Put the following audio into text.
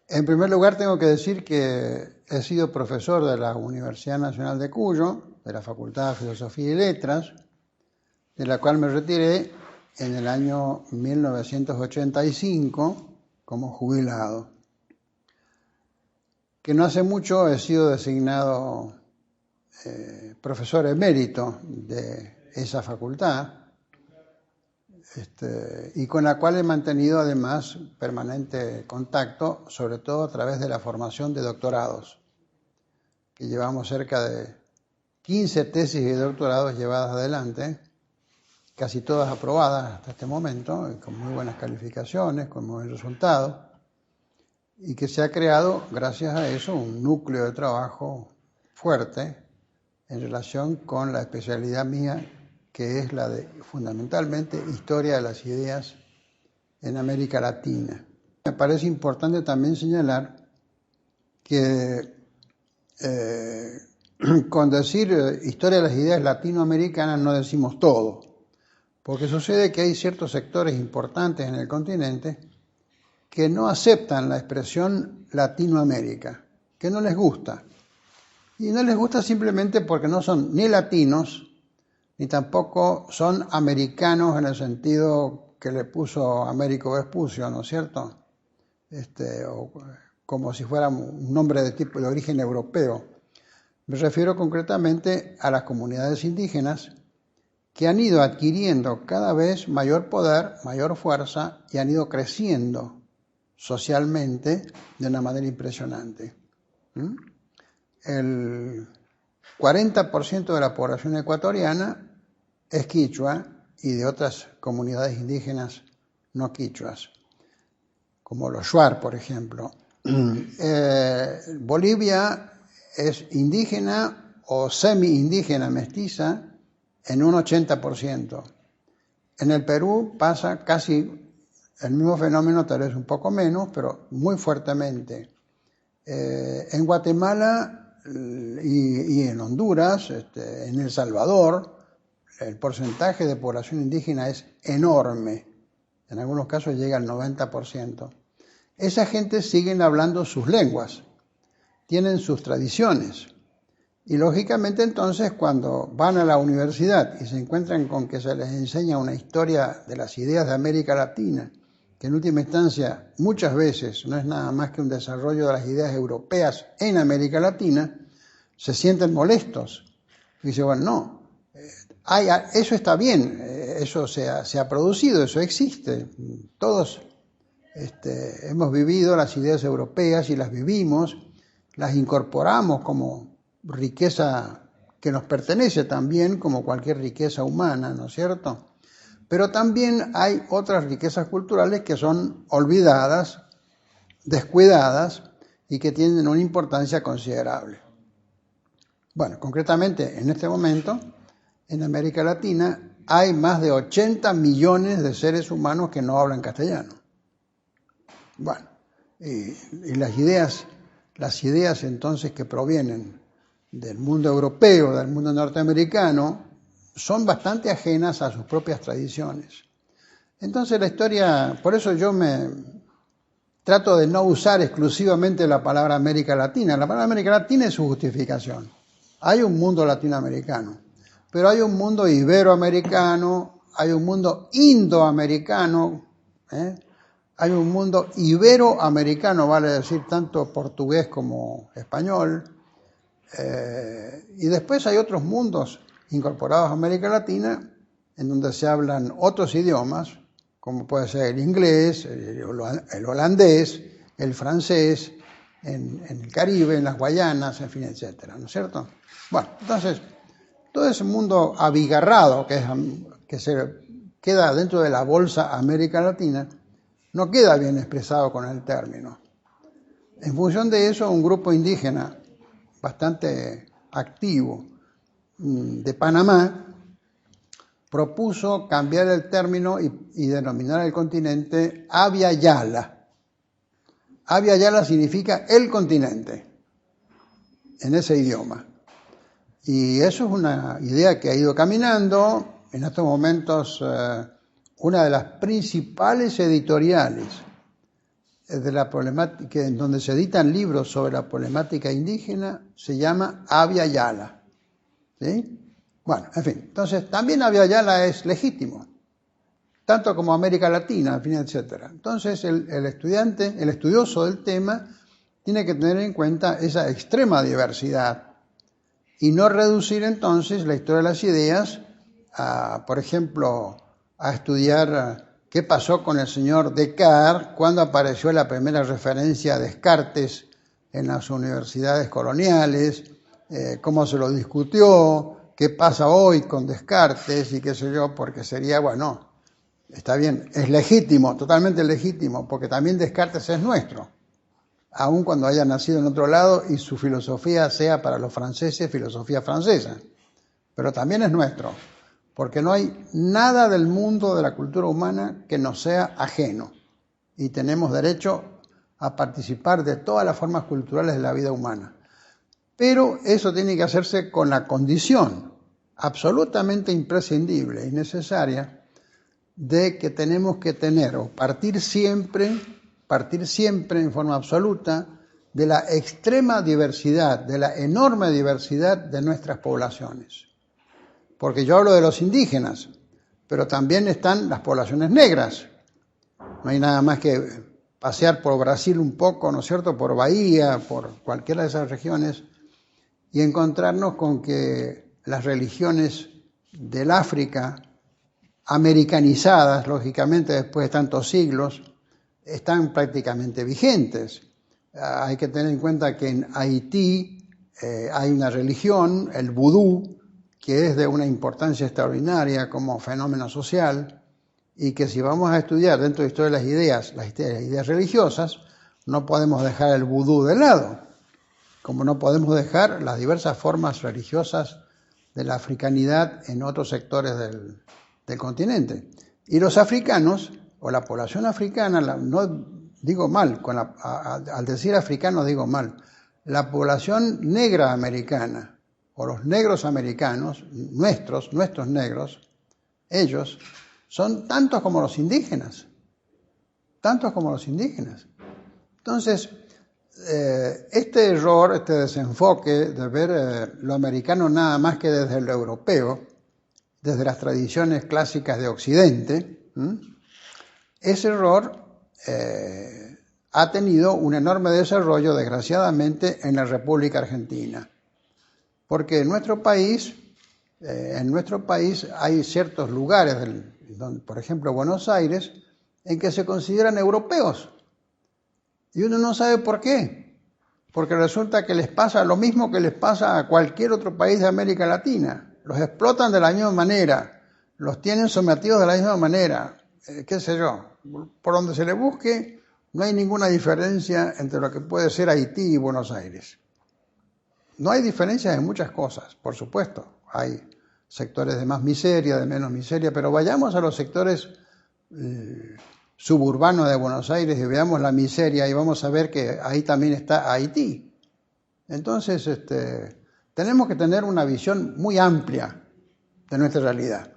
En primer lugar, tengo que decir que he sido profesor de la Universidad Nacional de Cuyo, de la Facultad de Filosofía y Letras, de la cual me retiré en el año 1985 como jubilado. Que no hace mucho he sido designado profesor emérito de esa facultad, y con la cual he mantenido además permanente contacto, sobre todo a través de la formación de doctorados, que llevamos cerca de 15 tesis y doctorados llevadas adelante, casi todas aprobadas hasta este momento, con muy buenas calificaciones, con muy buen resultado, y que se ha creado, gracias a eso, un núcleo de trabajo fuerte en relación con la especialidad mía, que es la de, fundamentalmente, historia de las ideas en América Latina. Me parece importante también señalar que con decir historia de las ideas latinoamericanas no decimos todo, porque sucede que hay ciertos sectores importantes en el continente que no aceptan la expresión Latinoamérica, que no les gusta. Y no les gusta simplemente porque no son ni latinos, ni tampoco son americanos en el sentido que le puso Américo Vespucio, ¿no es cierto? O como si fuera un nombre de tipo de origen europeo. Me refiero concretamente a las comunidades indígenas que han ido adquiriendo cada vez mayor poder, mayor fuerza y han ido creciendo socialmente de una manera impresionante. El 40% de la población ecuatoriana es quichua y de otras comunidades indígenas no quichuas, como los shuar, por ejemplo. Bolivia es indígena o semi-indígena mestiza en un 80%. En el Perú pasa casi el mismo fenómeno, tal vez un poco menos, pero muy fuertemente. En Guatemala y en Honduras, en El Salvador, el porcentaje de población indígena es enorme. En algunos casos llega al 90%. Esa gente siguen hablando sus lenguas, tienen sus tradiciones. Y lógicamente entonces cuando van a la universidad y se encuentran con que se les enseña una historia de las ideas de América Latina, que en última instancia muchas veces no es nada más que un desarrollo de las ideas europeas en América Latina, se sienten molestos. Y dicen, bueno, no, eso está bien, eso se ha producido, eso existe. Todos hemos vivido las ideas europeas y las vivimos, las incorporamos como riqueza que nos pertenece también, como cualquier riqueza humana, ¿no es cierto? Pero también hay otras riquezas culturales que son olvidadas, descuidadas y que tienen una importancia considerable. Bueno, concretamente en este momento, en América Latina, hay más de 80 millones de seres humanos que no hablan castellano. Bueno, y las ideas entonces que provienen del mundo europeo, del mundo norteamericano, son bastante ajenas a sus propias tradiciones. Entonces la historia, por eso yo me trato de no usar exclusivamente la palabra América Latina. La palabra América Latina es su justificación. Hay un mundo latinoamericano, pero hay un mundo iberoamericano, hay un mundo indoamericano, hay un mundo iberoamericano, vale decir tanto portugués como español, y después hay otros mundos incorporados a América Latina en donde se hablan otros idiomas, como puede ser el inglés, el holandés, el francés, en el Caribe, en las Guayanas, en fin, etcétera, ¿no es cierto? Bueno, entonces, todo ese mundo abigarrado que se queda dentro de la bolsa América Latina, no queda bien expresado con el término. En función de eso, un grupo indígena bastante activo de Panamá propuso cambiar el término y denominar al continente Abya Yala. Abya Yala significa el continente en ese idioma. Y eso es una idea que ha ido caminando. En estos momentos, una de las principales editoriales de la problemática, en donde se editan libros sobre la problemática indígena, se llama Abya Yala. ¿Sí? Bueno, en fin, entonces también Abya Yala es legítimo, tanto como América Latina, en fin, etc. Entonces el estudiante, el estudioso del tema, tiene que tener en cuenta esa extrema diversidad y no reducir entonces la historia de las ideas a, por ejemplo, a estudiar qué pasó con el señor Descartes, cuándo apareció la primera referencia a Descartes en las universidades coloniales, cómo se lo discutió, qué pasa hoy con Descartes y qué sé yo, porque sería, bueno, está bien, es legítimo, totalmente legítimo, porque también Descartes es nuestro, aun cuando haya nacido en otro lado y su filosofía sea para los franceses filosofía francesa, pero también es nuestro, porque no hay nada del mundo de la cultura humana que nos sea ajeno y tenemos derecho a participar de todas las formas culturales de la vida humana. Pero eso tiene que hacerse con la condición absolutamente imprescindible y necesaria de que tenemos que tener o partir siempre en forma absoluta de la extrema diversidad, de la enorme diversidad de nuestras poblaciones. Porque yo hablo de los indígenas, pero también están las poblaciones negras. No hay nada más que pasear por Brasil un poco, ¿no es cierto?, por Bahía, por cualquiera de esas regiones, y encontrarnos con que las religiones del África, americanizadas, lógicamente, después de tantos siglos, están prácticamente vigentes. Hay que tener en cuenta que en Haití hay una religión, el vudú, que es de una importancia extraordinaria como fenómeno social, y que si vamos a estudiar dentro de historia de las ideas religiosas, no podemos dejar el vudú de lado, como no podemos dejar las diversas formas religiosas de la africanidad en otros sectores del continente. Y los africanos, o la población africana, no digo mal, al decir africano digo mal, la población negra americana, o los negros americanos, nuestros negros, ellos, son tantos como los indígenas. Entonces, este error, este desenfoque de ver lo americano nada más que desde lo europeo, desde las tradiciones clásicas de Occidente, ese error ha tenido un enorme desarrollo, desgraciadamente, en la República Argentina. Porque en nuestro país hay ciertos lugares, por ejemplo Buenos Aires, en que se consideran europeos. Y uno no sabe por qué. Porque resulta que les pasa lo mismo que les pasa a cualquier otro país de América Latina. Los explotan de la misma manera, los tienen sometidos de la misma manera, qué sé yo. Por donde se le busque, no hay ninguna diferencia entre lo que puede ser Haití y Buenos Aires. No hay diferencias en muchas cosas, por supuesto. Hay sectores de más miseria, de menos miseria, pero vayamos a los sectores suburbanos de Buenos Aires y veamos la miseria y vamos a ver que ahí también está Haití. Entonces, tenemos que tener una visión muy amplia de nuestra realidad.